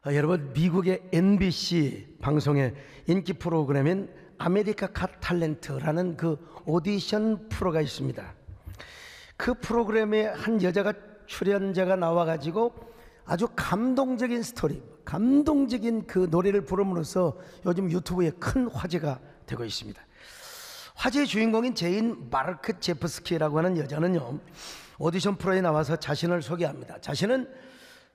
여러분, 미국의 MBC 방송의 인기 프로그램인 아메리카 갓 탤런트라는 그 오디션 프로가 있습니다. 그 프로그램에 한 여자가 출연자가 나와가지고 아주 감동적인 스토리, 감동적인 그 노래를 부름으로써 요즘 유튜브에 큰 화제가 되고 있습니다. 화제의 주인공인 제인 마르크 제프스키라고 하는 여자는요, 오디션 프로에 나와서 자신을 소개합니다. 자신은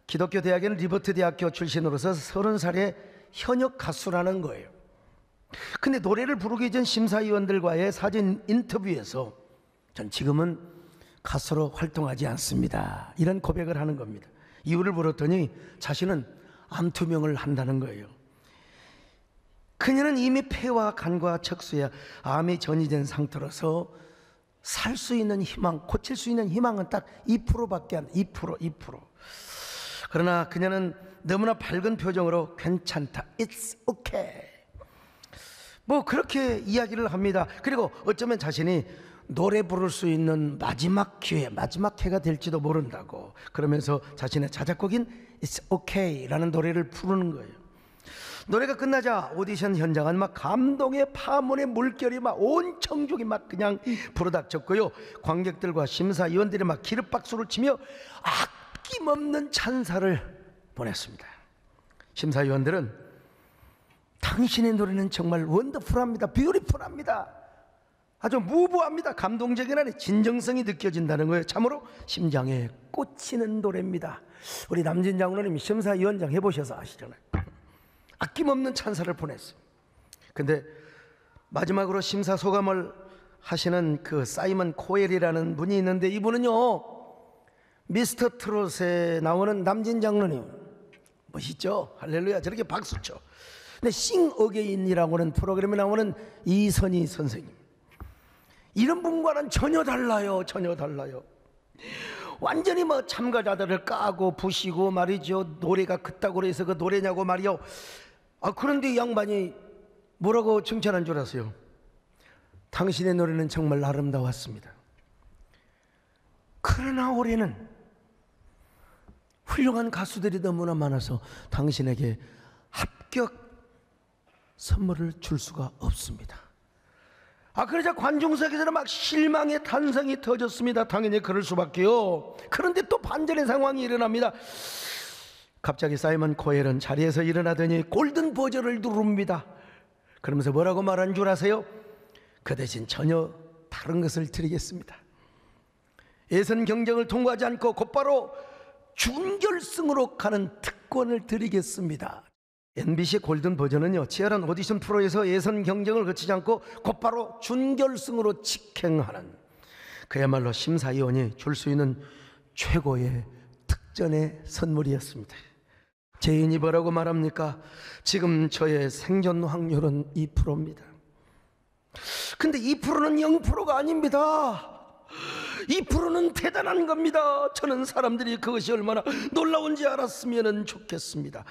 기독교 대학인 리버트 대학교 출신으로서 30살의 현역 가수라는 거예요. 근데 노래를 부르기 전 심사위원들과의 사진 인터뷰에서 전 지금은 가수로 활동하지 않습니다, 이런 고백을 하는 겁니다. 이유를 물었더니 자신은 암 투명을 한다는 거예요. 그녀는 이미 폐와 간과 척수에 암이 전이된 상태로서 살 수 있는 희망, 고칠 수 있는 희망은 딱 2%밖에 안 돼. 2%. 그러나 그녀는 너무나 밝은 표정으로 괜찮다, It's okay, 뭐 그렇게 이야기를 합니다. 그리고 어쩌면 자신이 노래 부를 수 있는 마지막 기회, 마지막 해가 될지도 모른다고, 그러면서 자신의 자작곡인 It's okay 라는 노래를 부르는 거예요. 노래가 끝나자 오디션 현장은 막 감동의 파문의 물결이 막 온 청중이 막 그냥 불어닥쳤고요, 관객들과 심사위원들이 막 기립박수를 치며 아낌없는 찬사를 보냈습니다. 심사위원들은 당신의 노래는 정말 원더풀합니다, 뷰티풀합니다, 아주 무부합니다, 감동적인 안에 진정성이 느껴진다는 거예요. 참으로 심장에 꽂히는 노래입니다. 우리 남진 장로님이 심사위원장 해보셔서 아시잖아요. 아낌없는 찬사를 보냈어요. 근데 마지막으로 심사소감을 하시는 그 사이먼 코엘이라는 분이 있는데, 이분은요, 미스터 트롯에 나오는 남진 장로님 멋있죠? 할렐루야, 저렇게 박수쳐. 근데 싱 어게인이라고 하는 프로그램에 나오는 이선희 선생님, 이런 분과는 전혀 달라요. 완전히 뭐 참가자들을 까고 부시고 말이죠. 노래가 그따구로 해서 그 노래냐고 말이요. 그런데 이 양반이 뭐라고 칭찬한 줄 아세요? 당신의 노래는 정말 아름다웠습니다. 그러나 올해는 훌륭한 가수들이 너무나 많아서 당신에게 합격 선물을 줄 수가 없습니다. 그러자 관중석에서는 막 실망의 탄성이 터졌습니다. 당연히 그럴 수밖에요. 그런데 또 반전의 상황이 일어납니다. 갑자기 사이먼 코엘은 자리에서 일어나더니 골든 버저를 누릅니다. 그러면서 뭐라고 말한 줄 아세요? 그 대신 전혀 다른 것을 드리겠습니다. 예선 경쟁을 통과하지 않고 곧바로 준결승으로 가는 특권을 드리겠습니다. MBC 골든 버전은요, 치열한 오디션 프로에서 예선 경쟁을 거치지 않고 곧바로 준결승으로 직행하는, 그야말로 심사위원이 줄 수 있는 최고의 특전의 선물이었습니다. 제인이 뭐라고 말합니까? 지금 저의 생존 확률은 2%입니다. 근데 2%는 0%가 아닙니다. 2%는 대단한 겁니다. 저는 사람들이 그것이 얼마나 놀라운지 알았으면 좋겠습니다.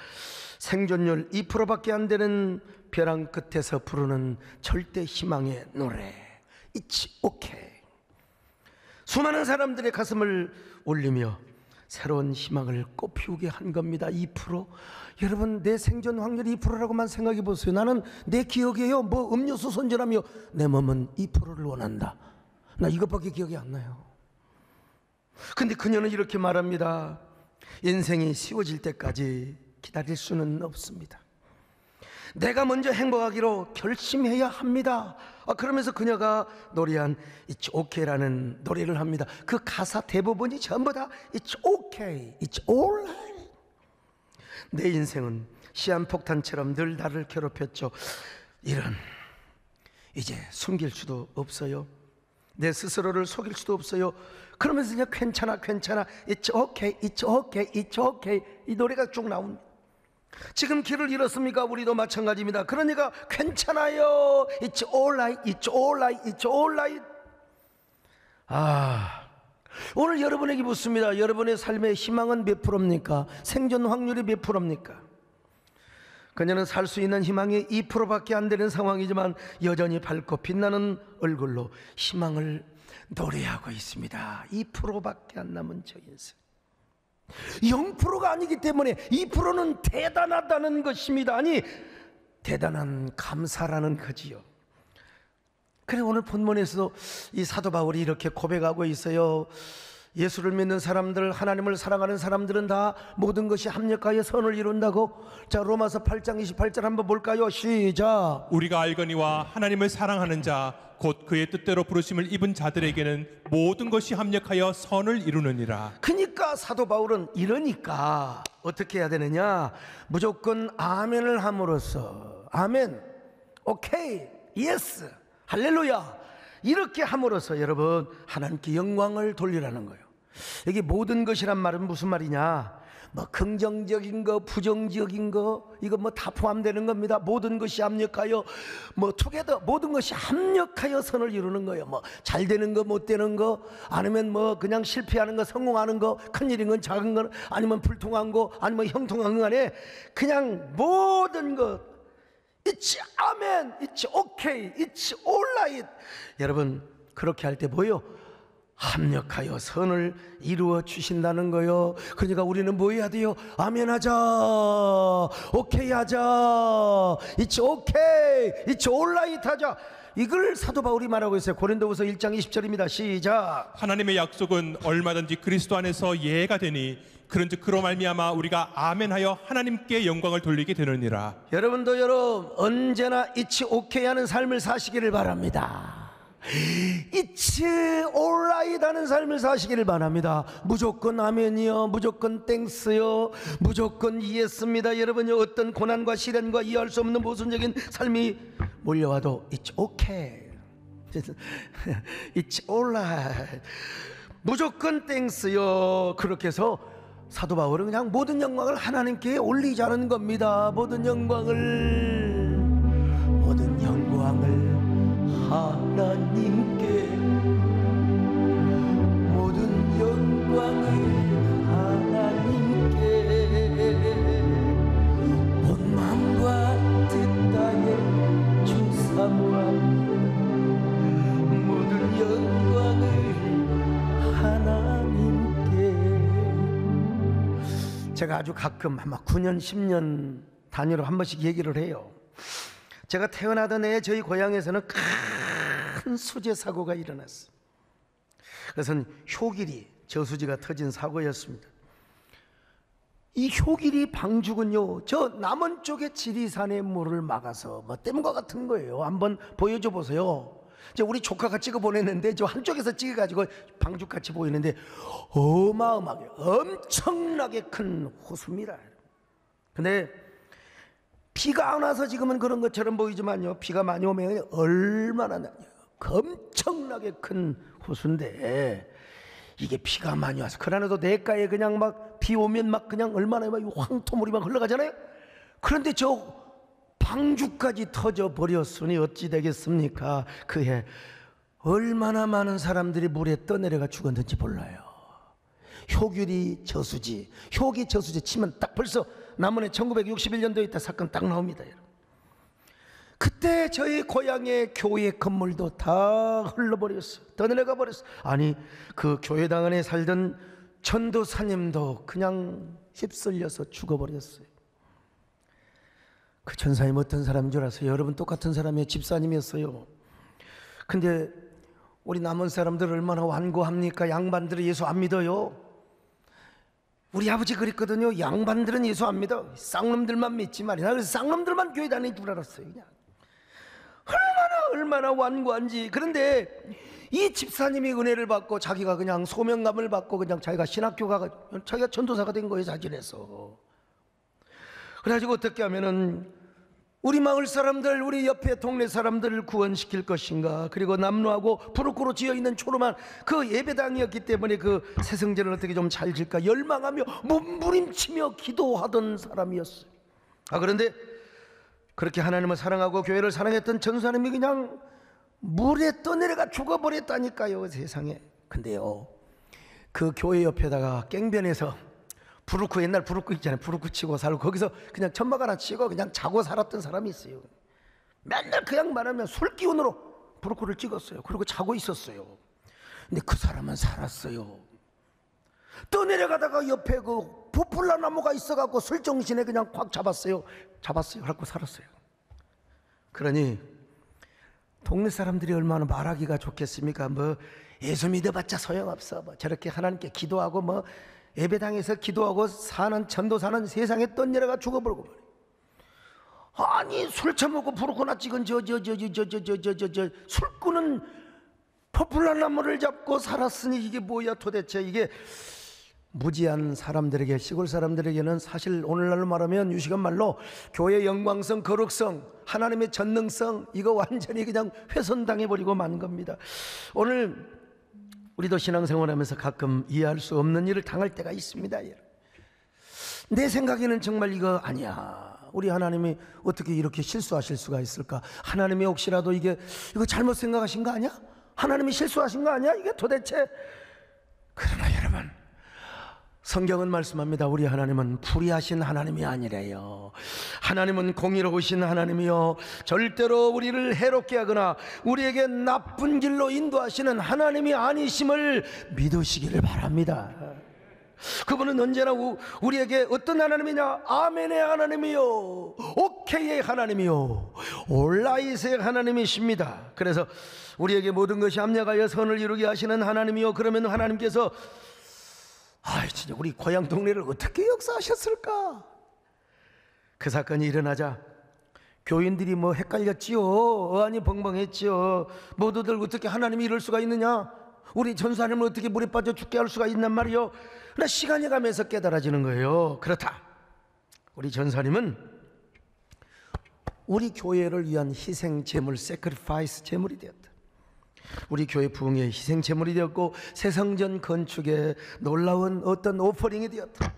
생존율 2%밖에 안 되는 벼랑 끝에서 부르는 절대 희망의 노래, It's okay. 수많은 사람들의 가슴을 울리며 새로운 희망을 꽃피우게 한 겁니다. 2%. 여러분, 내 생존 확률이 2%라고만 생각해 보세요. 나는 내 기억에요, 뭐 음료수 손질하며 내 몸은 2%를 원한다, 나 이것밖에 기억이 안 나요. 근데 그녀는 이렇게 말합니다. 인생이 쉬워질 때까지 기다릴 수는 없습니다. 내가 먼저 행복하기로 결심해야 합니다. 그러면서 그녀가 노래한 It's okay라는 노래를 합니다. 그 가사 대부분이 전부 다 It's okay, It's alright. 내 인생은 시한폭탄처럼 늘 나를 괴롭혔죠. 이제 숨길 수도 없어요. 내 스스로를 속일 수도 없어요. 그러면서 그냥 괜찮아, It's okay, It's okay, It's okay, 이 노래가 쭉 나옵니다. 지금 길을 잃었습니까? 우리도 마찬가지입니다. 그러니까 괜찮아요, It's alright, It's alright, It's alright. 오늘 여러분에게 묻습니다. 여러분의 삶의 희망은 몇 프로입니까? 생존 확률이 몇 프로입니까? 그녀는 살 수 있는 희망이 2%밖에 안 되는 상황이지만 여전히 밝고 빛나는 얼굴로 희망을 노래하고 있습니다. 2%밖에 안 남은 저 인생. 0%가 아니기 때문에 2%는 대단하다는 것입니다. 아니, 대단한 감사라는 거지요. 그래, 오늘 본문에서도 이 사도 바울이 이렇게 고백하고 있어요. 예수를 믿는 사람들, 하나님을 사랑하는 사람들은 다 모든 것이 합력하여 선을 이룬다고. 자, 로마서 8장 28절 한번 볼까요? 시작. 우리가 알거니와 하나님을 사랑하는 자 곧 그의 뜻대로 부르심을 입은 자들에게는 모든 것이 합력하여 선을 이루느니라. 그러니까 사도 바울은 이러니까 어떻게 해야 되느냐? 무조건 아멘을 함으로써, 아멘, 오케이, 예스, 할렐루야, 이렇게 함으로써 여러분 하나님께 영광을 돌리라는 거예요. 여기 모든 것이란 말은 무슨 말이냐? 뭐 긍정적인 거, 부정적인 거, 이거 뭐 다 포함되는 겁니다. 모든 것이 합력하여, 뭐 투게더, 모든 것이 합력하여 선을 이루는 거예요. 뭐 잘 되는 거, 못 되는 거, 아니면 뭐 그냥 실패하는 거, 성공하는 거, 큰일인 건 작은 건, 아니면 불통한 거, 아니면 형통한 거 간에 그냥 모든 것, It's amen, it's okay, it's alright. 여러분 그렇게 할 때 뭐예요? 합력하여 선을 이루어 주신다는 거요. 그러니까 우리는 뭐 해야 돼요? 아멘 하자, 오케이 하자, it's okay, it's alright 하자. 이걸 사도 바울이 말하고 있어요. 고린도후서 1장 20절입니다. 시작. 하나님의 약속은 얼마든지 그리스도 안에서 예가 되니 그런즉 그로 말미암아 우리가 아멘하여 하나님께 영광을 돌리게 되느니라. 여러분도 여러분 언제나 it's okay 하는 삶을 사시기를 바랍니다. It's alright 하는 삶을 사시기를 바랍니다. 무조건 아멘이요, 무조건 땡스요, 무조건 이해했습니다. 여러분이 어떤 고난과 시련과 이해할 수 없는 모순적인 삶이 몰려와도 It's okay, It's alright, 무조건 땡스요. 그렇게 해서 사도 바울은 그냥 모든 영광을 하나님께 올리자는 겁니다. 모든 영광을 하나님께, 모든 영광을 하나님께, 온 마음과 뜻 다해 주 사모합니다. 모든 영광을 하나님께. 제가 아주 가끔 아마 9년 10년 단위로 한 번씩 얘기를 해요. 제가 태어나던 해에 저희 고향에서는 큰 수재 사고가 일어났어요. 그것은 효길이, 저수지가 터진 사고였습니다. 이 효길이 방죽은요, 저 남원 쪽의 지리산의 물을 막아서 뭐 댐과 같은 거예요. 한번 보여줘 보세요. 이제 우리 조카가 찍어 보냈는데 저 한쪽에서 찍어가지고 방죽같이 보이는데 어마어마하게 엄청나게 큰 호수입니다. 근데 비가 안 와서 지금은 그런 것처럼 보이지만요, 비가 많이 오면 얼마나 나요. 엄청나게 큰 호수인데 이게 비가 많이 와서 그러나도 내가에 그냥 막 비 오면 막 그냥 얼마나 막 황토물이 막 흘러가잖아요. 그런데 저 방주까지 터져 버렸으니 어찌 되겠습니까? 그해 얼마나 많은 사람들이 물에 떠내려가 죽었는지 몰라요. 효길이 저수지, 효기 저수지 치면 딱 벌써 남원에 1961년도에 있다 사건 딱 나옵니다. 그때 저희 고향의 교회 건물도 다 흘러버렸어요. 떠내려가 버렸어요. 아니, 그 교회당 안에 살던 전도사님도 그냥 휩쓸려서 죽어버렸어요. 그 전사님 어떤 사람인 줄 아세요? 여러분 똑같은 사람이에요. 집사님이었어요. 근데 우리 남은 사람들 얼마나 완고합니까? 양반들은 예수 안 믿어요. 우리 아버지 그랬거든요. 양반들은 예수 안 믿어, 쌍놈들만 믿지 말이야. 그래서 쌍놈들만 교회 다니는 줄 알았어요. 그냥 얼마나 완고한지. 그런데 이 집사님이 은혜를 받고 자기가 그냥 소명감을 받고 그냥 자기가 신학교 가가 자기가 전도사가 된 거예요. 자진해서. 그래가지고 어떻게 하면은 우리 마을 사람들, 우리 옆에 동네 사람들을 구원시킬 것인가, 그리고 남루하고 부르크로 지어있는 초롬한 그 예배당이었기 때문에 그 새성전을 어떻게 좀 잘 질까 열망하며 몸부림치며 기도하던 사람이었어요. 그런데 그렇게 하나님을 사랑하고 교회를 사랑했던 전사님이 그냥 물에 떠내려가 죽어버렸다니까요, 세상에. 근데요, 그 교회 옆에다가 깽변에서 부르크, 옛날 부르크 있잖아요. 부르크 치고 살고 거기서 그냥 천막 하나 치고 그냥 자고 살았던 사람이 있어요. 맨날 그 양반하면 술 기운으로 부르크를 찍었어요. 그리고 자고 있었어요. 근데 그 사람은 살았어요. 떠내려가다가 옆에 그 포플라 나무가 있어갖고 술정신에 그냥 꽉 잡았어요. 그래갖고 살았어요. 그러니 동네 사람들이 얼마나 말하기가 좋겠습니까? 뭐 예수 믿어봤자 소용없어. 뭐 저렇게 하나님께 기도하고 뭐 예배당에서 기도하고 사는 전도사는 세상에 떠내려가 죽어버리고 말이에요. 아니 술 처먹고 부르거나 찍은 술 끄는 포플라 나무를 잡고 살았으니 이게 뭐야 도대체. 이게 무지한 사람들에게, 시골 사람들에게는 사실 오늘날로 말하면 유식한 말로 교회의 영광성, 거룩성, 하나님의 전능성, 이거 완전히 그냥 훼손당해버리고 만 겁니다. 오늘 우리도 신앙생활하면서 가끔 이해할 수 없는 일을 당할 때가 있습니다. 내 생각에는 정말 이거 아니야. 우리 하나님이 어떻게 이렇게 실수하실 수가 있을까? 하나님이 혹시라도 이거 잘못 생각하신 거 아니야? 하나님이 실수하신 거 아니야? 이게 도대체. 그러나 여러분, 성경은 말씀합니다. 우리 하나님은 불의하신 하나님이 아니래요. 하나님은 공의로우신 하나님이요, 절대로 우리를 해롭게 하거나 우리에게 나쁜 길로 인도하시는 하나님이 아니심을 믿으시기를 바랍니다. 그분은 언제나 우리에게 어떤 하나님이냐? 아멘의 하나님이요, 오케이의 하나님이요, 올라잇의 하나님이십니다. 그래서 우리에게 모든 것이 합력하여 선을 이루게 하시는 하나님이요, 그러면 하나님께서 진짜 우리 고향 동네를 어떻게 역사하셨을까? 그 사건이 일어나자 교인들이 뭐 헷갈렸지요. 어안이 벙벙했지요. 모두들 어떻게 하나님이 이럴 수가 있느냐? 우리 전사님을 어떻게 물에 빠져 죽게 할 수가 있단 말이요? 그러나 시간이 가면서 깨달아지는 거예요. 그렇다, 우리 전사님은 우리 교회를 위한 희생 제물, sacrifice 제물이 되었다. 우리 교회 부흥의 희생 제물이 되었고 새성전 건축에 놀라운 어떤 오퍼링이 되었다.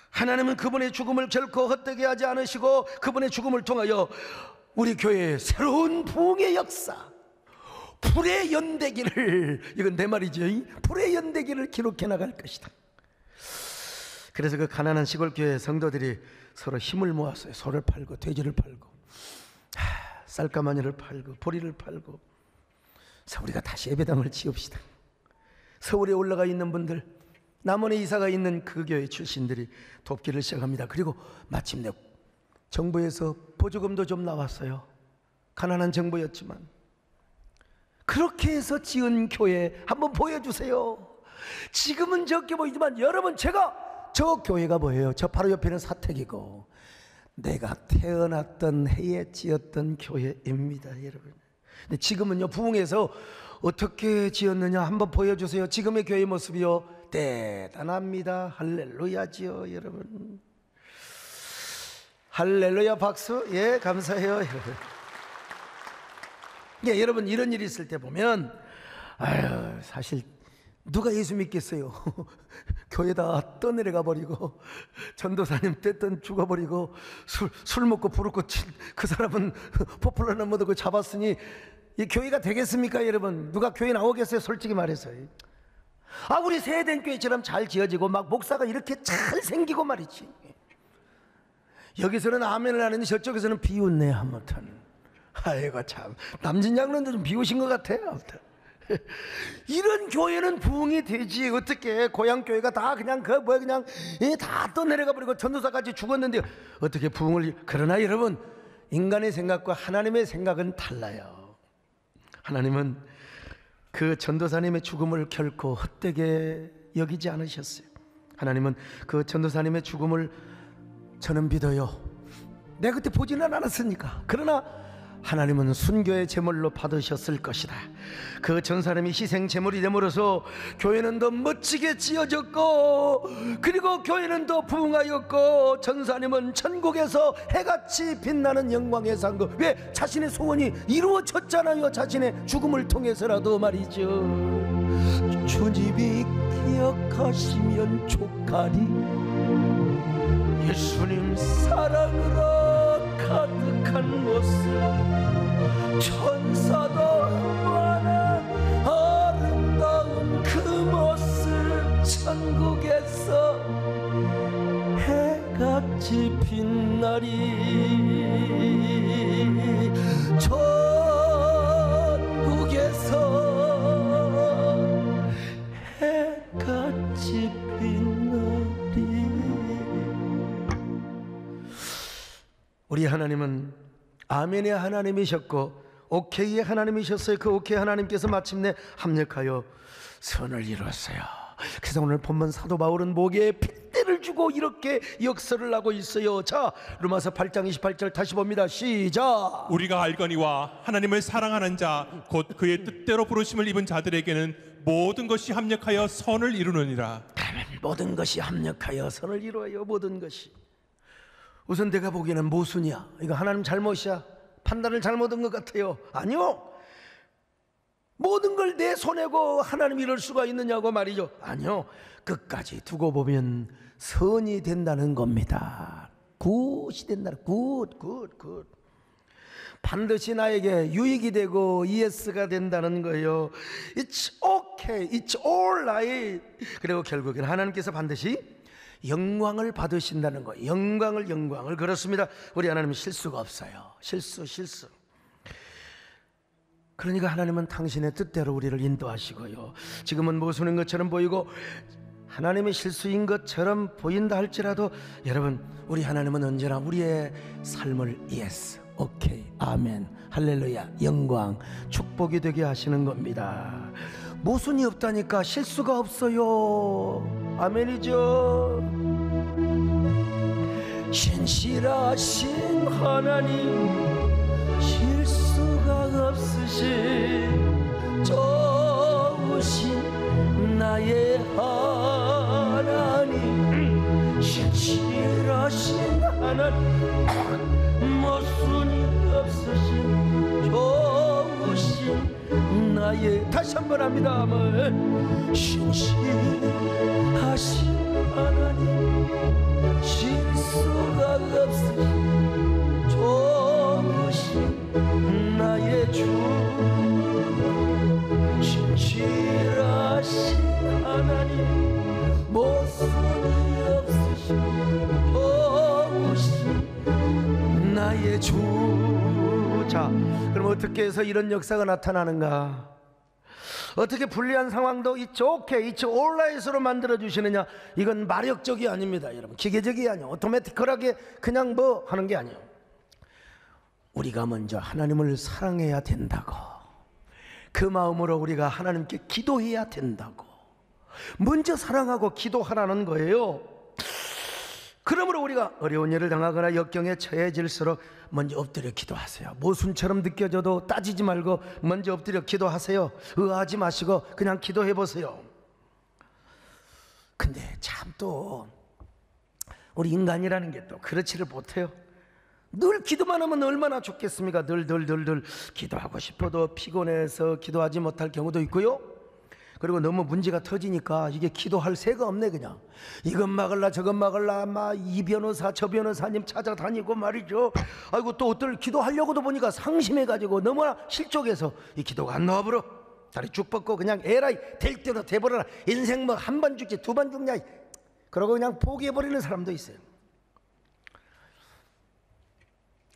하나님은 그분의 죽음을 결코 헛되게 하지 않으시고 그분의 죽음을 통하여 우리 교회의 새로운 부흥의 역사, 불의 연대기를, 이건 내 말이죠, 불의 연대기를 기록해 나갈 것이다. 그래서 그 가난한 시골 교회 성도들이 서로 힘을 모았어요. 소를 팔고 돼지를 팔고 쌀가마니를 팔고 보리를 팔고. 그래서 우리가 다시 예배당을 지읍시다. 서울에 올라가 있는 분들, 남원에 이사가 있는 그 교회 출신들이 돕기를 시작합니다. 그리고 마침내 정부에서 보조금도 좀 나왔어요. 가난한 정부였지만. 그렇게 해서 지은 교회 한번 보여주세요. 지금은 적게 보이지만 여러분, 제가 저 교회가 뭐예요? 저 바로 옆에는 사택이고 내가 태어났던 해에 지었던 교회입니다, 여러분. 근데 지금은요, 부흥에서 어떻게 지었느냐 한번 보여주세요. 지금의 교회 모습이요, 대단합니다. 할렐루야지요, 여러분. 할렐루야 박수. 예, 감사해요, 여러분. 예, 여러분, 이런 일이 있을 때 보면 사실 누가 예수 믿겠어요? 교회 다 떠내려가 버리고 전도사님 떼던 죽어버리고 술 먹고 부르고 그 사람은 포플라 나무도 그 잡았으니 이 교회가 되겠습니까, 여러분? 누가 교회 나오겠어요? 솔직히 말해서. 우리 세대된 교회처럼 잘 지어지고 막 목사가 이렇게 잘 생기고 말이지. 여기서는 아멘을 하는데 저쪽에서는 비웃네. 아무튼 아이고 참, 남진 장로님도 좀 비우신 것 같아요. 아무튼 이런 교회는 부흥이 되지. 어떻게 고향 교회가 다 그냥 그냥 다 떠내려가 버리고 전도사까지 죽었는데 어떻게 부흥을. 그러나 여러분, 인간의 생각과 하나님의 생각은 달라요. 하나님은 그 전도사님의 죽음을 결코 헛되게 여기지 않으셨어요. 하나님은 그 전도사님의 죽음을 저는 믿어요. 내가 그때 보지는 않았으니까. 그러나 하나님은 순교의 제물로 받으셨을 것이다. 그 전사님이 희생 제물이 됨으로써 교회는 더 멋지게 지어졌고, 그리고 교회는 더 부흥하였고, 전사님은 천국에서 해같이 빛나는 영광의 상급. 왜? 자신의 소원이 이루어졌잖아요. 자신의 죽음을 통해서라도 말이죠. 주님이 기억하시면 좋가리. 예수님 사랑으로 가득한 모습, 천사도 많은 아름다운 그 모습, 천국에서 해같이 빛나리. 천국에서 해같이 우리 하나님은 아멘의 하나님이셨고 오케이의 하나님이셨어요. 그 오케이 하나님께서 마침내 합력하여 선을 이루었어요. 그래서 오늘 본문 사도 바울은 목에 핏대를 주고 이렇게 역설을 하고 있어요. 자, 로마서 8장 28절 다시 봅니다. 시작. 우리가 알거니와 하나님을 사랑하는 자 곧 그의 뜻대로 부르심을 입은 자들에게는 모든 것이 합력하여 선을 이루느니라. 모든 것이 합력하여 선을 이루어요. 모든 것이. 우선 내가 보기에는 모순이야. 이거 하나님 잘못이야. 판단을 잘못한 것 같아요. 아니요. 모든 걸 내 손에고 하나님 이럴 수가 있느냐고 말이죠. 아니요. 끝까지 두고 보면 선이 된다는 겁니다. 굿이 된다는, 굿. 반드시 나에게 유익이 되고 예스가 된다는 거예요. It's okay, it's all right. 그리고 결국엔 하나님께서 반드시 영광을 받으신다는 거예요. 영광을. 그렇습니다. 우리 하나님은 실수가 없어요. 실수. 그러니까 하나님은 당신의 뜻대로 우리를 인도하시고요. 지금은 모순인 것처럼 보이고 하나님의 실수인 것처럼 보인다 할지라도 여러분, 우리 하나님은 언제나 우리의 삶을 예스, 오케이, 아멘, 할렐루야, 영광, 축복이 되게 하시는 겁니다. 모순이 없다니까, 실수가 없어요. 아멘이죠. 신실하신 하나님, 실수가 없으신 좋으신 나의 하나님, 신실하신 하나님, 모순이 없으신 좋으신 나의, 다시 한번 합니다. 신실하신 하나님, 실수가 없으신 좋으신 나의 주, 신실하신 하나님, 모순이 없으신 좋으신 나의 주. 자, 그럼 어떻게 해서 이런 역사가 나타나는가? 어떻게 불리한 상황도 it's okay, it's alright으로 만들어주시느냐? 이건 마력적이 아닙니다, 여러분. 기계적이 아니에요. 오토매티컬하게 그냥 뭐 하는 게 아니에요. 우리가 먼저 하나님을 사랑해야 된다고, 그 마음으로 우리가 하나님께 기도해야 된다고, 먼저 사랑하고 기도하라는 거예요. 그러므로 우리가 어려운 일을 당하거나 역경에 처해질수록 먼저 엎드려 기도하세요. 모순처럼 느껴져도 따지지 말고 먼저 엎드려 기도하세요. 의아하지 마시고 그냥 기도해 보세요. 근데 참 또 우리 인간이라는 게 또 그렇지를 못해요. 늘 기도만 하면 얼마나 좋겠습니까? 늘 기도하고 싶어도 피곤해서 기도하지 못할 경우도 있고요. 그리고 너무 문제가 터지니까 이게 기도할 새가 없네. 그냥 이것 막을라 저것 막을라 막 이 변호사 저 변호사님 찾아다니고 말이죠. 아이고 또 어떨 기도하려고도 보니까 상심해가지고 너무나 실족해서 이 기도가 안 나와버려. 다리 쭉 뻗고 그냥 에라이 될 대로 돼버려라. 인생 뭐 한 번 죽지 두 번 죽냐, 그러고 그냥 포기해버리는 사람도 있어요.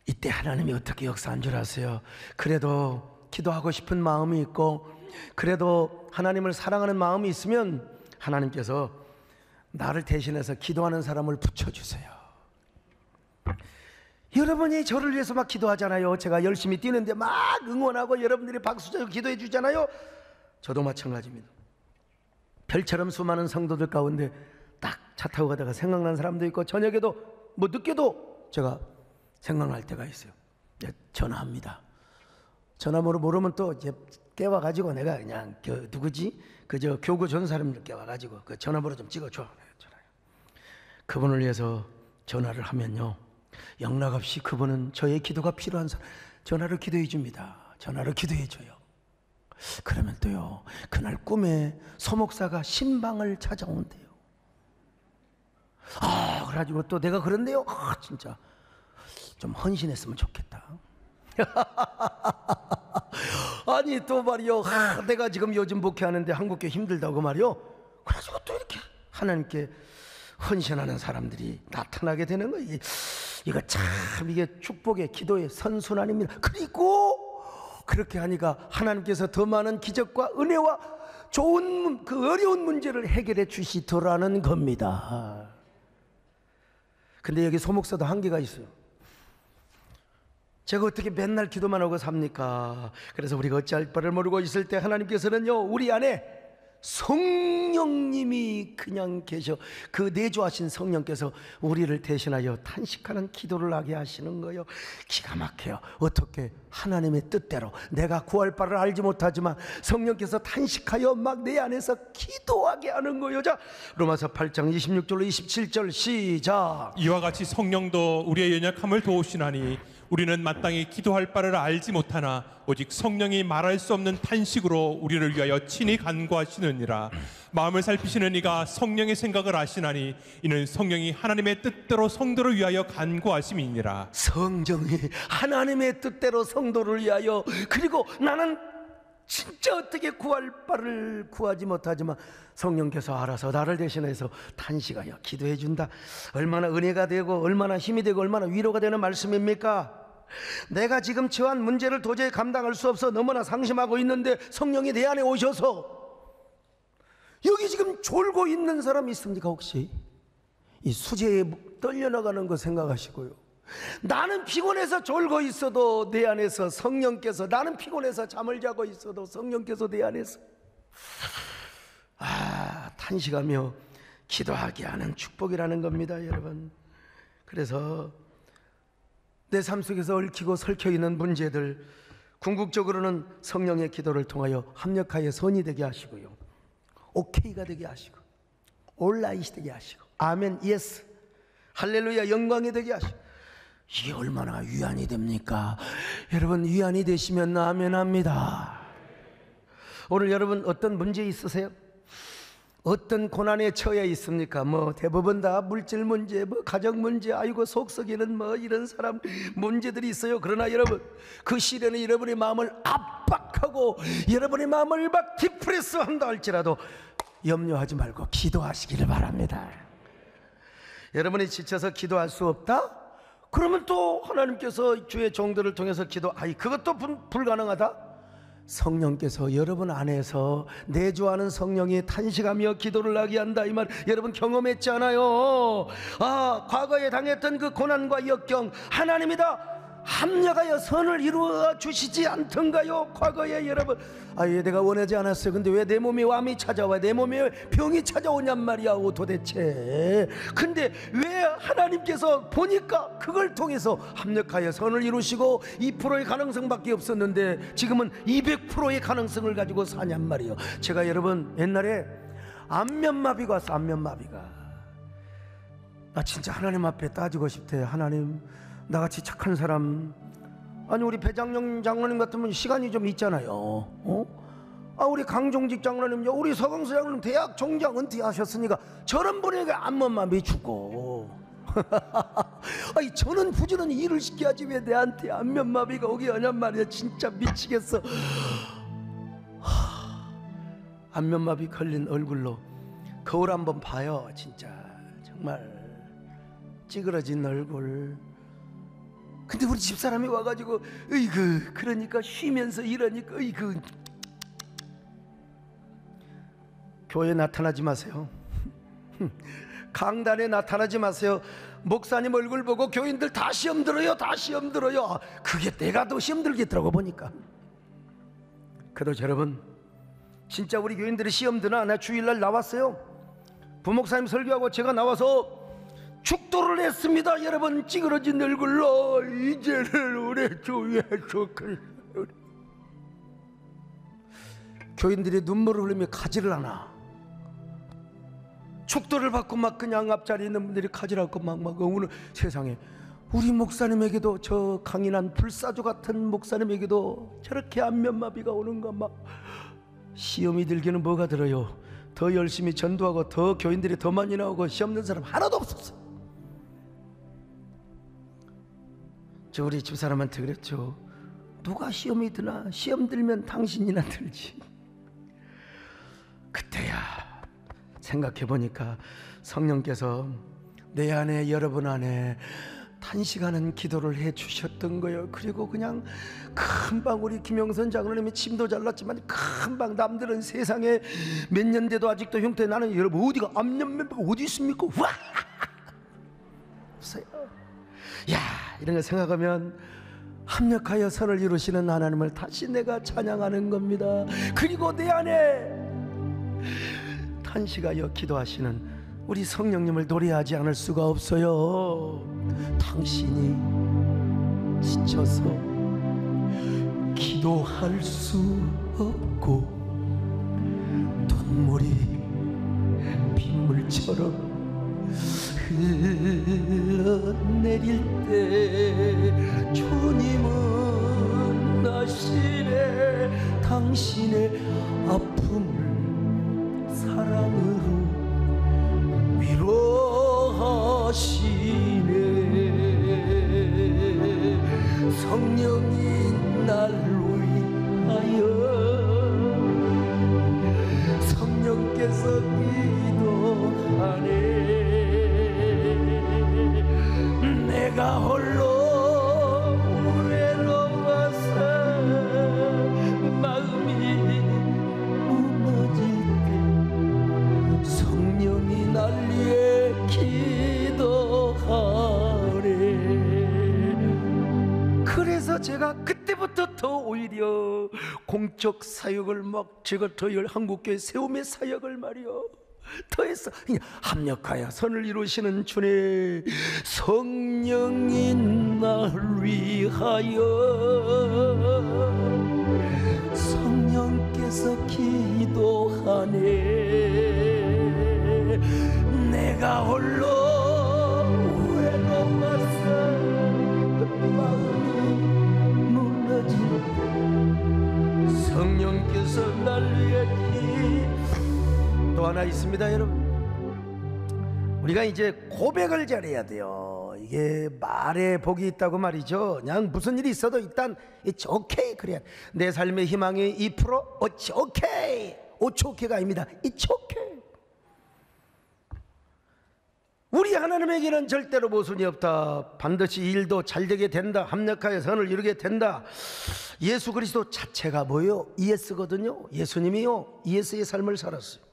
이때 하나님이 어떻게 역사한 줄 아세요? 그래도 기도하고 싶은 마음이 있고, 그래도 하나님을 사랑하는 마음이 있으면 하나님께서 나를 대신해서 기도하는 사람을 붙여주세요. 여러분이 저를 위해서 막 기도하잖아요. 제가 열심히 뛰는데 막 응원하고 여러분들이 박수 쳐서 기도해 주잖아요. 저도 마찬가지입니다. 별처럼 수많은 성도들 가운데 딱 차 타고 가다가 생각난 사람도 있고, 저녁에도 뭐 늦게도 제가 생각날 때가 있어요. 전화합니다. 전화번호 모르면 또 이제 깨워가지고 내가 그냥 누구지? 그저 교구 전사람들 깨워가지고 그 전화번호 좀 찍어줘. 그분을 위해서 전화를 하면요, 영락없이 그분은 저의 기도가 필요한 사람, 전화를 기도해 줍니다. 전화를 기도해 줘요. 그러면 또요, 그날 꿈에 소목사가 신방을 찾아온대요. 그래가지고 또 내가 그런데요, 진짜 좀 헌신했으면 좋겠다. 아니 또 말이요, 내가 지금 요즘 목회하는데 한국교 힘들다고 말이요. 그래가지고 또 이렇게 하나님께 헌신하는 사람들이 나타나게 되는 거예요. 이거 참 이게 축복의 기도의 선순환입니다. 그리고 그렇게 하니까 하나님께서 더 많은 기적과 은혜와 좋은 그 어려운 문제를 해결해 주시더라는 겁니다. 근데 여기 소목사도 한계가 있어요. 제가 어떻게 맨날 기도만 하고 삽니까? 그래서 우리가 어찌할 바를 모르고 있을 때 하나님께서는요, 우리 안에 성령님이 그냥 계셔. 그 내주하신 성령께서 우리를 대신하여 탄식하는 기도를 하게 하시는 거예요. 기가 막혀요. 어떻게? 하나님의 뜻대로 내가 구할 바를 알지 못하지만 성령께서 탄식하여 막 내 안에서 기도하게 하는 거예요. 자, 로마서 8장 26절로 27절 시작. 이와 같이 성령도 우리의 연약함을 도우시나니 우리는 마땅히 기도할 바를 알지 못하나 오직 성령이 말할 수 없는 탄식으로 우리를 위하여 친히 간구하시느니라. 마음을 살피시는 이가 성령의 생각을 아시나니 이는 성령이 하나님의 뜻대로 성도를 위하여 간구하심이니라. 성령이 하나님의 뜻대로 성도를 위하여, 그리고 나는 진짜 어떻게 구할 바를 구하지 못하지만 성령께서 알아서 나를 대신해서 탄식하여 기도해 준다. 얼마나 은혜가 되고 얼마나 힘이 되고 얼마나 위로가 되는 말씀입니까? 내가 지금 처한 문제를 도저히 감당할 수 없어 너무나 상심하고 있는데 성령이 내 안에 오셔서, 여기 지금 졸고 있는 사람 있습니까? 혹시 이 수제에 떨려나가는 거 생각하시고요, 나는 피곤해서 졸고 있어도 내 안에서 성령께서, 나는 피곤해서 잠을 자고 있어도 성령께서 내 안에서 탄식하며 기도하게 하는 축복이라는 겁니다, 여러분. 그래서 내 삶 속에서 얽히고 설켜 있는 문제들, 궁극적으로는 성령의 기도를 통하여 합력하여 선이 되게 하시고요, 오케이가 되게 하시고, 올라잇이 되게 하시고, 아멘, 예스, 할렐루야, 영광이 되게 하시고. 이게 얼마나 위안이 됩니까? 여러분, 위안이 되시면 아멘 합니다. 오늘 여러분 어떤 문제 있으세요? 어떤 고난에 처해 있습니까? 대부분 다 물질 문제, 가정 문제, 아이고 속 썩이는 이런 사람 문제들이 있어요. 그러나 여러분, 그 시련이 여러분의 마음을 압박하고 여러분의 마음을 막 디프레스 한다 할지라도 염려하지 말고 기도하시기를 바랍니다. 여러분이 지쳐서 기도할 수 없다? 그러면 또 하나님께서 주의 종들을 통해서 그것도 불가능하다? 성령께서 여러분 안에서 내주하는 성령이 탄식하며 기도를 하게 한다, 이 말 여러분 경험했잖아요. 과거에 당했던 그 고난과 역경, 하나님이다 합력하여 선을 이루어 주시지 않던가요? 과거에 여러분, 내가 원하지 않았어요. 근데 왜 내 몸에 암이 찾아와, 내 몸에 병이 찾아오냔 말이야 도대체. 근데 왜 하나님께서 보니까 그걸 통해서 합력하여 선을 이루시고 2%의 가능성밖에 없었는데 지금은 200%의 가능성을 가지고 사냔 말이에요. 제가 여러분 옛날에 안면마비가 왔어. 안면마비가. 나 진짜 하나님 앞에 따지고 싶대. 하나님, 나같이 착한 사람, 우리 배장영 장로님 같으면 시간이 좀 있잖아요. 우리 강종직 장로님요, 우리 서강수 장로님 대학 정장 은퇴하셨으니까 저런 분에게 안면마비 주고 저는 부지런히 일을 시켜야지 왜 내한테 안면마비가 오게 하냔 말이야. 진짜 미치겠어. 안면마비 걸린 얼굴로 거울 한번 봐요. 진짜 정말 찌그러진 얼굴. 근데 우리 집사람이 와가지고 으이그, 그러니까 쉬면서 이러니까 으이그. 교회에 나타나지 마세요. 강단에 나타나지 마세요. 목사님 얼굴 보고 교인들 다 시험 들어요, 다 시험 들어요. 그게 내가 더 시험 들겠더라고 보니까. 그래도 여러분, 진짜 우리 교인들이 시험 드나? 나 주일날 나왔어요. 부목사님 설교하고 제가 나와서 축도를 했습니다. 여러분, 찌그러진 얼굴로 이제는 우리 주 예수 그리스도. 교인들이 눈물을 흘리며 가지를 않아. 축도를 받고 막 그냥 앞자리에 있는 분들이 가지라고 막 오늘 세상에, 우리 목사님에게도, 저 강인한 불사조 같은 목사님에게도 저렇게 안면마비가 오는가. 막 시험이 들기는 뭐가 들어요? 더 열심히 전도하고 더 교인들이 더 많이 나오고 시험 든 사람 하나도 없었어. 저 우리 집사람한테 그랬죠. 누가 시험이 드나? 시험 들면 당신이나 들지. 그때야 생각해보니까 성령께서 내 안에, 여러분 안에 탄식하는 기도를 해주셨던 거예요. 그리고 그냥 금방 우리 김영선 장로님이 침도 잘났지만 금방, 남들은 세상에 몇 년 돼도 아직도 흉태 나는, 여러분 어디가 안면마비가 어디 있습니까? 와! 없어요. 야, 이런 거 생각하면 합력하여 선을 이루시는 하나님을 다시 내가 찬양하는 겁니다. 그리고 내 안에 탄식하여 기도하시는 우리 성령님을 노래하지 않을 수가 없어요. 당신이 지쳐서 기도할 수 없고 눈물이 빗물처럼 흘러내릴 때 주님은 나시네 당신의 아픔을 사랑으로 위로하시네. 성령이 날로 위하여 성령께서 기도하네. 내가 홀로 외로워서 마음이 무너질 때 성령이 날 위해 기도하네. 그래서 제가 그때부터 더 오히려 공적 사역을 막 제가 더 한국교회 세움의 사역을 말이요 더해서 합력하여 선을 이루시는 주님 성령이 날 위하여 성령께서 기도하네. 내가 홀로 외로워서 마음이 무너질 때 성령께서 날 위해 또 하나 있습니다. 여러분, 우리가 이제 고백을 잘해야 돼요. 이게 말에 복이 있다고 말이죠. 그냥 무슨 일이 있어도 일단 It's okay 그래야 돼. 내 삶의 희망이 2% It's okay 5초 오케이가 아닙니다. It's okay. 우리 하나님에게는 절대로 모순이 없다. 반드시 일도 잘 되게 된다. 합력하여 선을 이루게 된다. 예수 그리스도 자체가 뭐예요? ES거든요. 예수님이요 ES의 삶을 살았어요.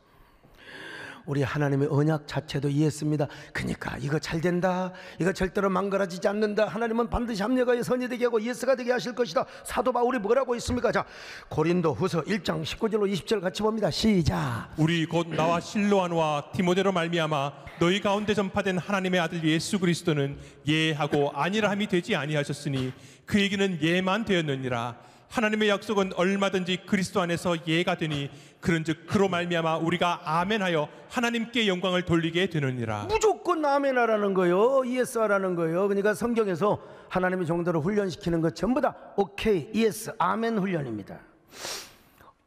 우리 하나님의 언약 자체도 이해했습니다. 그러니까 이거 잘 된다, 이거 절대로 망가지지 않는다, 하나님은 반드시 합력하여 선이 되게 하고 예수가 되게 하실 것이다. 사도 바울이 뭐라고 했습니까? 자, 고린도 후서 1장 19절로 20절 같이 봅니다. 시작. 우리 곧 나와 실로아노와 디모데로 말미암아 너희 가운데 전파된 하나님의 아들 예수 그리스도는 예하고 아니라함이 되지 아니하셨으니 그에게는 예만 되었느니라. 하나님의 약속은 얼마든지 그리스도 안에서 예가 되니 그런즉 그로 말미암아 우리가 아멘하여 하나님께 영광을 돌리게 되느니라. 무조건 아멘하라는 거요, 예스하라는 거요. 그러니까 성경에서 하나님의 종들을 훈련시키는 것 전부 다 오케이, 예스, 아멘 훈련입니다.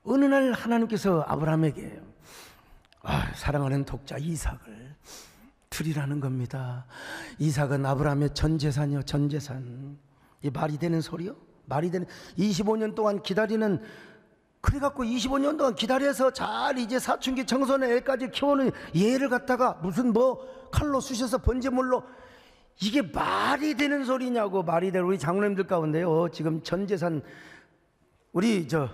어느 날 하나님께서 아브라함에게 사랑하는 독자 이삭을 드리라는 겁니다. 이삭은 아브라함의 전 재산이요, 전 재산. 이 말이 되는 소리요? 말이 되는 25년 동안 기다리는, 그래갖고 25년 동안 기다려서 잘 이제 사춘기 청소년 애까지 키우는 얘를 갖다가 무슨 뭐 칼로 쑤셔서 번제물로, 이게 말이 되는 소리냐고. 말이 되는, 우리 장로님들 가운데요 지금 전 재산, 우리 저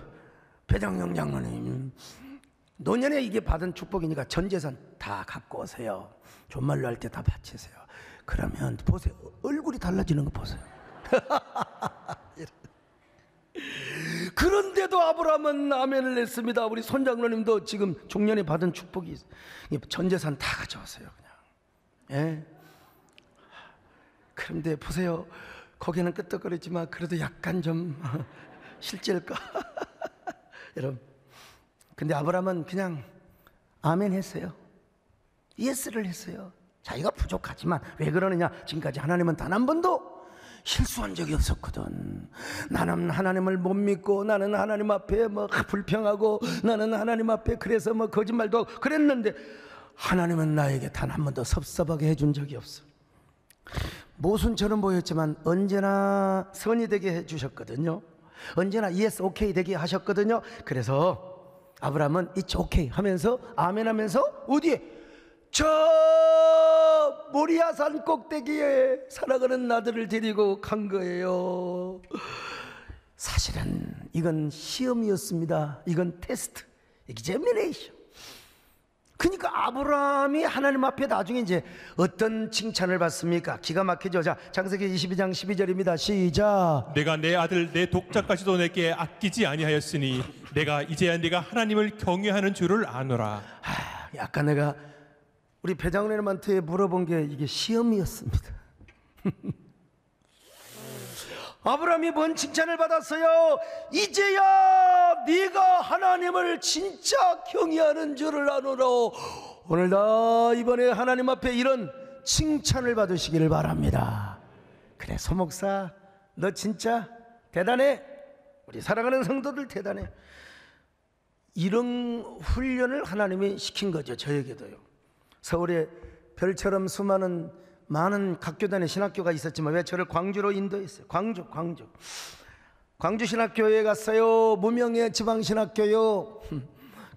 배정영 장로님 노년에 이게 받은 축복이니까 전 재산 다 갖고 오세요. 존말로 할 때 다 바치세요. 그러면 보세요, 얼굴이 달라지는 거 보세요. 그런데도 아브라함은 아멘을 했습니다. 우리 손장로님도 지금 중년에 받은 축복이 전 재산 다 가져왔어요. 그냥. 예. 그런데 보세요, 거기는 끄떡거리지만 그래도 약간 좀 실제일까? 여러분, 근데 아브라함은 그냥 아멘 했어요. 예스를 했어요. 자기가 부족하지만 왜 그러느냐, 지금까지 하나님은 단 한 번도 실수한 적이 없었거든. 나는 하나님을 못 믿고, 나는 하나님 앞에 뭐 불평하고, 나는 하나님 앞에 그래서 뭐 거짓말도 하고 그랬는데 하나님은 나에게 단 한 번도 섭섭하게 해준 적이 없어. 모순처럼 보였지만 언제나 선이 되게 해주셨거든요. 언제나 예스 오케이 되게 하셨거든요. 그래서 아브라함은 it's 오케이 하면서 아멘 하면서 어디에? 저 모리아산 꼭대기에 사랑하는 아들을 데리고 간 거예요. 사실은 이건 시험이었습니다. 이건 테스트, examination. 그러니까 아브라함이 하나님 앞에 나중에 이제 어떤 칭찬을 받습니까? 기가 막히죠. 자, 창세기 22장 12절입니다. 시작. 내가 내 아들 내 독자까지도 내게 아끼지 아니하였으니 내가 이제야 네가 하나님을 경외하는 줄을 아노라. 약간 내가 우리 배장님한테 물어본 게 이게 시험이었습니다. 아브라함이 뭔 칭찬을 받았어요? 이제야 네가 하나님을 진짜 경외하는 줄을 아노라. 오늘 나 이번에 하나님 앞에 이런 칭찬을 받으시기를 바랍니다. 그래, 소목사 너 진짜 대단해. 우리 사랑하는 성도들 대단해. 이런 훈련을 하나님이 시킨 거죠. 저에게도요. 서울에 별처럼 많은 각교단의 신학교가 있었지만 왜 저를 광주로 인도했어요? 광주 신학교에 갔어요. 무명의 지방 신학교요.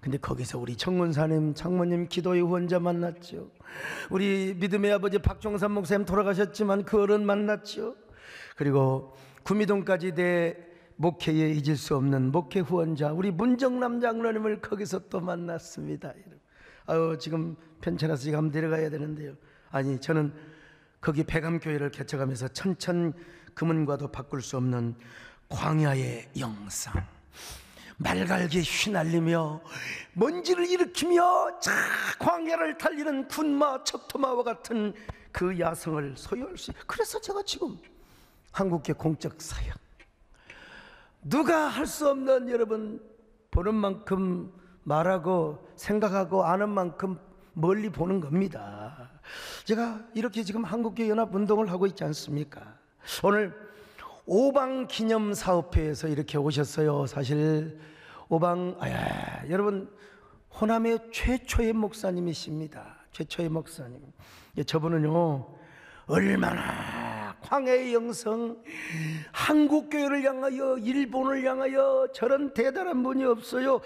근데 거기서 우리 정문사님, 장모님 기도의 후원자 만났죠. 우리 믿음의 아버지 박종산 목사님 돌아가셨지만 그 어른 만났죠. 그리고 구미동까지 내 목회에 잊을 수 없는 목회 후원자 우리 문정남 장로님을 거기서 또 만났습니다. 아유, 지금 편찮아서 지금 한번 내려가야 되는데요. 아니, 저는 거기 백암교회를 개척하면서 천천 금은과도 바꿀 수 없는 광야의 영상, 말갈기 휘날리며 먼지를 일으키며 광야를 달리는 군마 척토마와 같은 그 야성을 소유할 수 있어요. 그래서 제가 지금 한국계 공적 사역, 누가 할 수 없는, 여러분 보는 만큼 말하고 생각하고 아는 만큼 멀리 보는 겁니다. 제가 이렇게 지금 한국교 연합운동을 하고 있지 않습니까? 오늘 오방기념사업회에서 이렇게 오셨어요. 사실 여러분 호남의 최초의 목사님이십니다. 최초의 목사님. 저분은요 얼마나 광야의 영성, 한국교회를 향하여, 일본을 향하여 저런 대단한 분이 없어요.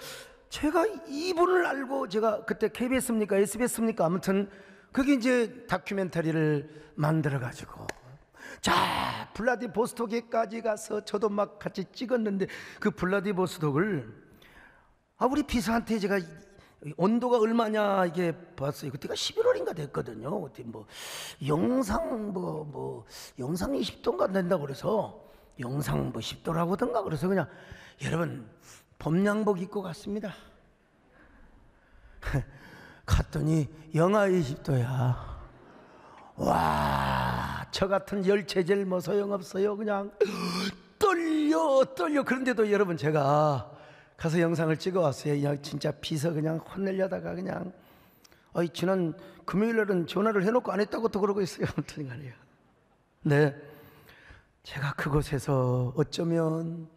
제가 이분을 알고, 제가 그때 KBS입니까 SBS입니까 아무튼 그게 이제 다큐멘터리를 만들어 가지고 자 블라디보스토크까지 가서 저도 막 같이 찍었는데, 그 블라디보스토크를 우리 비서한테 제가 온도가 얼마냐 이게 봤어요. 그때가 11월인가 됐거든요. 어떻게 영상 영상 20도인가 된다고 그래서 영상 10도라고 하던가 그래서 그냥 여러분 봄양복 입고 갔습니다. 갔더니 영하 20도야. 와, 저 같은 열체질 소용없어요. 그냥 떨려. 그런데도 여러분 제가 가서 영상을 찍어왔어요. 그냥 진짜 비서 그냥 혼내려다가 그냥 지난 금요일날은 전화를 해놓고 안 했다고 또 그러고 있어요. 아무튼 간에요. 네, 제가 그곳에서 어쩌면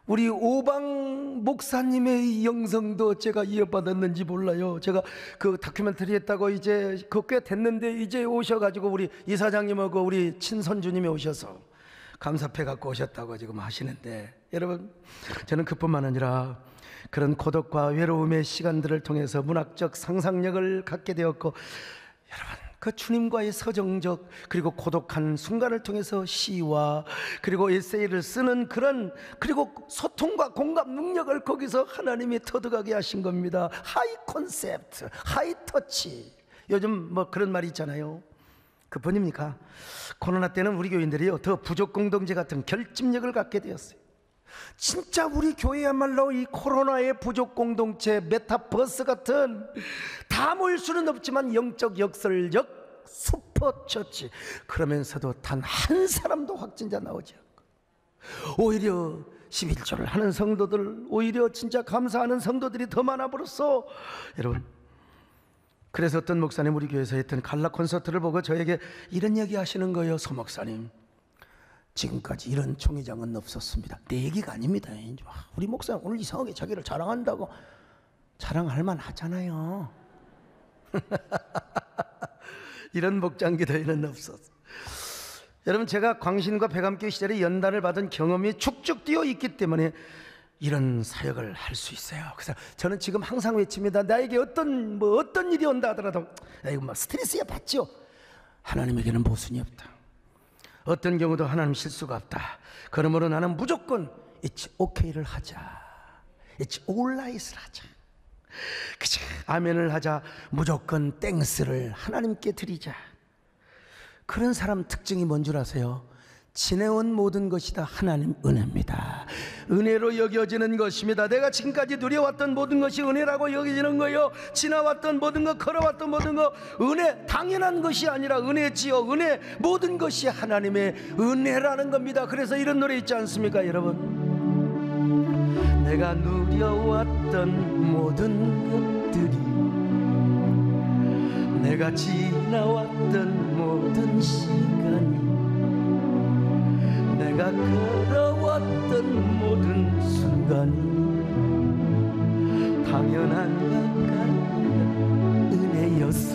우리 오방 목사님의 영성도 제가 이어받았는지 몰라요. 제가 그 다큐멘터리 했다고 이제 그 꽤 됐는데 이제 오셔가지고 우리 이사장님하고 우리 친손주님이 오셔서 감사패 갖고 오셨다고 지금 하시는데, 여러분 저는 그뿐만 아니라 그런 고독과 외로움의 시간들을 통해서 문학적 상상력을 갖게 되었고, 여러분 그 주님과의 서정적 그리고 고독한 순간을 통해서 시와 그리고 에세이를 쓰는 그런, 그리고 소통과 공감 능력을 거기서 하나님이 터득하게 하신 겁니다. 하이 콘셉트, 하이 터치. 요즘 그런 말이 있잖아요. 그뿐입니까? 코로나 때는 우리 교인들이요 더 부족 공동체 같은 결집력을 갖게 되었어요. 진짜 우리 교회야말로 이 코로나의 부족 공동체, 메타버스 같은 다 모일 수는 없지만 영적 역설적 슈퍼처치, 그러면서도 단 한 사람도 확진자 나오지 않고 오히려 11조를 하는 성도들, 오히려 진짜 감사하는 성도들이 더 많아 버렸어. 여러분, 그래서 어떤 목사님 우리 교회에서 했던 갈라 콘서트를 보고 저에게 이런 얘기 하시는 거예요. 소 목사님, 지금까지 이런 총회장은 없었습니다. 내 얘기가 아닙니다. 우리 목사님 오늘 이상하게 자기를 자랑한다고. 자랑할 만하잖아요. 이런 목장기도회는 없었어. 여러분, 제가 광신과 백암교회 시절에 연단을 받은 경험이 축적되어 있기 때문에 이런 사역을 할 수 있어요. 그래서 저는 지금 항상 외칩니다. 나에게 어떤 일이 온다 하더라도 이거 스트레스야 받죠. 하나님에게는 모순이 없다. 어떤 경우도 하나님 실수가 없다. 그러므로 나는 무조건 It's okay를 하자. It's alright을 하자. 그저 아멘을 하자 무조건 땡스를 하나님께 드리자. 그런 사람 특징이 뭔 줄 아세요? 지내온 모든 것이 다 하나님 은혜입니다. 은혜로 여겨지는 것입니다. 내가 지금까지 누려왔던 모든 것이 은혜라고 여겨지는 거예요. 지나왔던 모든 것, 걸어왔던 모든 것, 은혜, 당연한 것이 아니라 은혜지요. 은혜, 모든 것이 하나님의 은혜라는 겁니다. 그래서 이런 노래 있지 않습니까, 여러분? 내가 누려왔던 모든 것들이, 내가 지나왔던 모든 시간이, 내가 걸어왔던 모든 순간이 당연한 것 같은 은혜였어.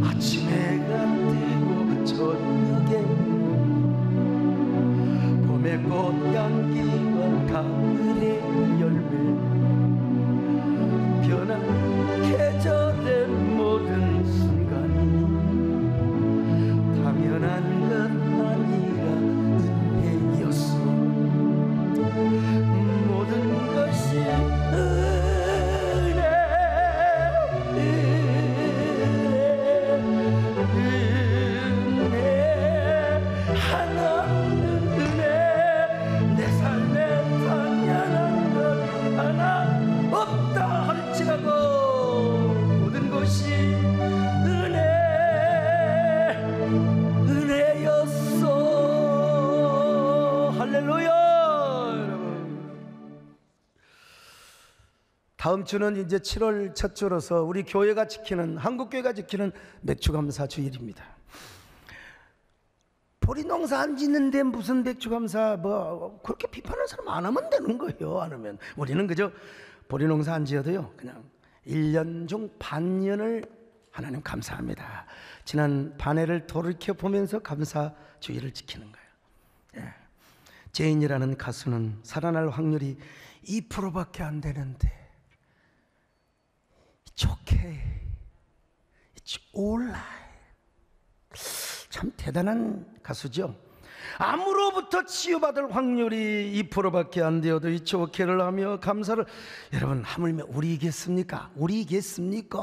아침에가 되고 저녁에 봄의 꽃향기와 가을의 열매, 변한 계절의 모든 순간이 당연한 것 아니라 은혜였어. 모든 것이 은혜, 한없는 은혜. 내 삶에 당연한 것 하나 없다 할지라도 모든 것이 은혜였어. 할렐루야. 여러분, 다음 주는 이제 7월 첫 주로서 우리 교회가 지키는, 한국교회가 지키는 맥주감사 주일입니다. 보리농사 안 짓는데 무슨 맥주감사 뭐 그렇게 비판하는 사람 안 하면 되는 거예요. 안 하면 우리는 그저 보리농사 안 지어도요, 그냥 1년 중 반년을 하나님 감사합니다. 지난 반해를 돌이켜 보면서 감사 주의를 지키는 거예요. 예. 제인이라는 가수는 살아날 확률이 2%밖에 안 되는데 It's okay, It's alright. 참 대단한 가수죠. 암으로부터 치유받을 확률이 2%밖에 안 되어도 It's okay를 하며 감사를, 여러분 하물며 우리겠습니까? 우리겠습니까?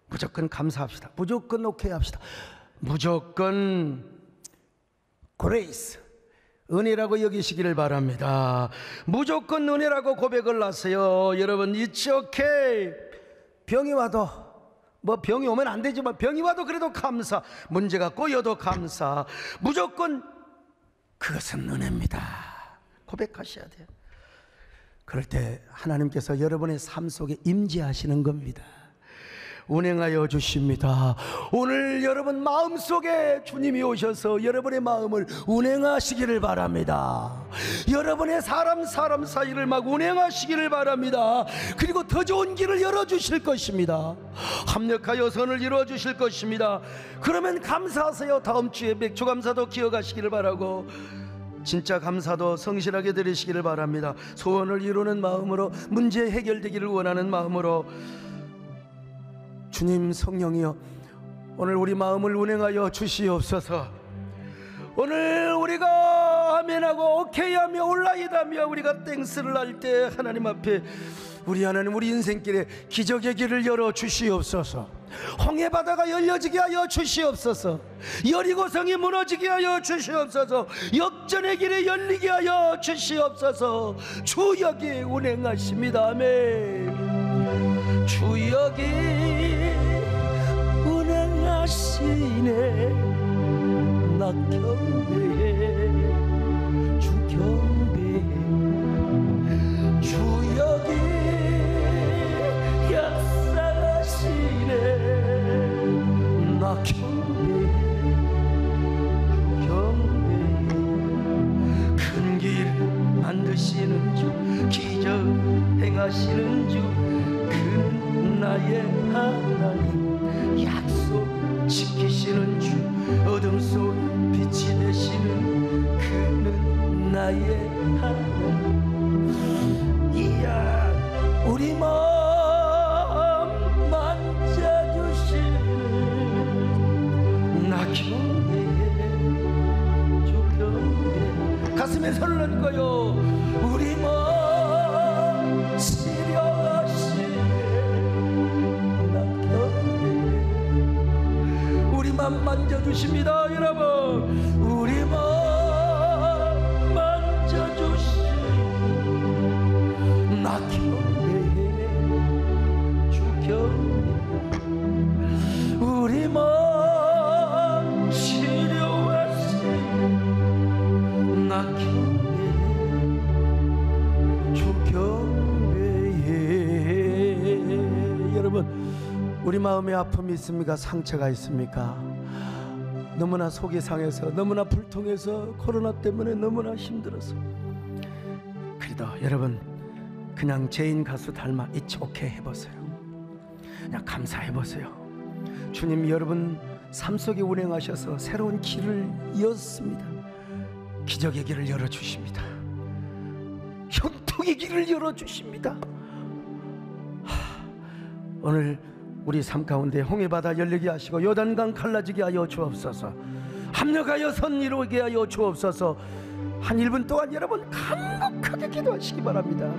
무조건 감사합시다. 무조건 오케이 합시다. 무조건 그레이스, 은혜라고 여기시기를 바랍니다. 무조건 은혜라고 고백을 하세요. 여러분, It's okay. 병이 와도, 뭐 병이 오면 안 되지만 병이 와도 그래도 감사, 문제가 꼬여도 감사. 무조건 그것은 은혜입니다. 고백하셔야 돼요. 그럴 때 하나님께서 여러분의 삶 속에 임재하시는 겁니다. 운행하여 주십니다. 오늘 여러분 마음속에 주님이 오셔서 여러분의 마음을 운행하시기를 바랍니다. 여러분의 사람 사이를 막 운행하시기를 바랍니다. 그리고 더 좋은 길을 열어주실 것입니다. 합력하여 선을 이루어주실 것입니다. 그러면 감사하세요. 다음 주에 맥주감사도 기억하시기를 바라고, 진짜 감사도 성실하게 드리시기를 바랍니다. 소원을 이루는 마음으로, 문제 해결되기를 원하는 마음으로, 주님 성령이여 오늘 우리 마음을 운행하여 주시옵소서. 오늘 우리가 아멘하고 오케이하며 올라이다며 우리가 땡스를 할 때 하나님 앞에 우리 하나님, 우리 인생길에 기적의 길을 열어 주시옵소서. 홍해바다가 열려지게 하여 주시옵소서. 여리고성이 무너지게 하여 주시옵소서. 역전의 길이 열리게 하여 주시옵소서. 주 여기 운행하십니다. 아멘. 주 여기 운행하시네. 나 경배해, 주 경배해. 주 여기 역사하시네. 나 경배해, 주 경배해. 큰 길 만드시는 주, 기적 행하시는 주, 그는 나의 하나님. 약속 지키시는 주, 어둠 속 빛이 되시는 그는 나의 하나님. 이야, 우리 마음 만져주시는 나 경배해, 주 경배해. 가슴에 손을 얹고요. 우리 마음 마음 만져주십니다. 여러분, 우리 마음 만져주시니 나 경배해 주 경배. 우리 마음 치료하시니 나 경배해 주 경배해. 여러분, 우리 마음에 아픔이 있습니까? 상처가 있습니까? 너무나 속이 상해서, 너무나 불통해서, 코로나 때문에 너무나 힘들어서. 그래도 여러분, 그냥 죄인 가수 닮아 It's okay 해보세요. 그냥 감사해보세요. 주님, 여러분 삶 속에 운행하셔서 새로운 길을 이었습니다. 기적의 길을 열어주십니다. 형통의 길을 열어주십니다. 오늘 우리 삶 가운데 홍해바다 열리게 하시고 요단강 갈라지게 하여 주옵소서. 합력하여 선 이루게 하여 주옵소서. 한 1분 동안 여러분 간곡하게 기도하시기 바랍니다.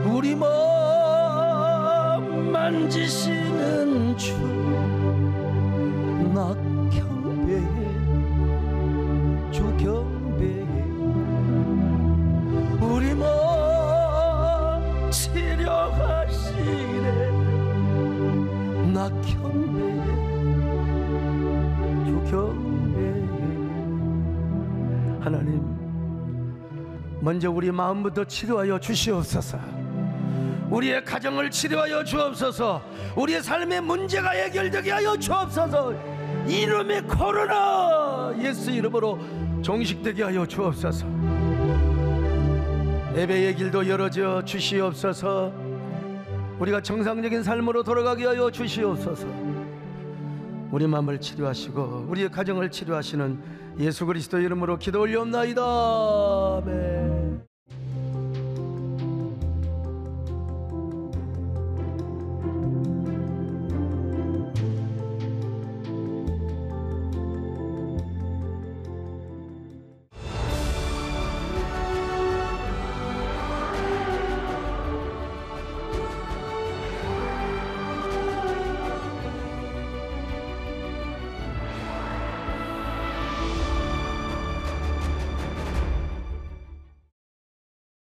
우리 마음 만지시는 주 나 경배해 주 경배해. 우리 마음 치료하시네 나 경배해 주 경배해. 하나님, 먼저 우리 마음부터 치료하여 주시옵소서. 우리의 가정을 치료하여 주옵소서. 우리의 삶의 문제가 해결되게 하여 주옵소서. 이름의 코로나 예수 이름으로 종식되게 하여 주옵소서. 예배의 길도 열어져 주시옵소서. 우리가 정상적인 삶으로 돌아가게 하여 주시옵소서. 우리 마음을 치료하시고 우리의 가정을 치료하시는 예수 그리스도 이름으로 기도 올리옵나이다. 아멘.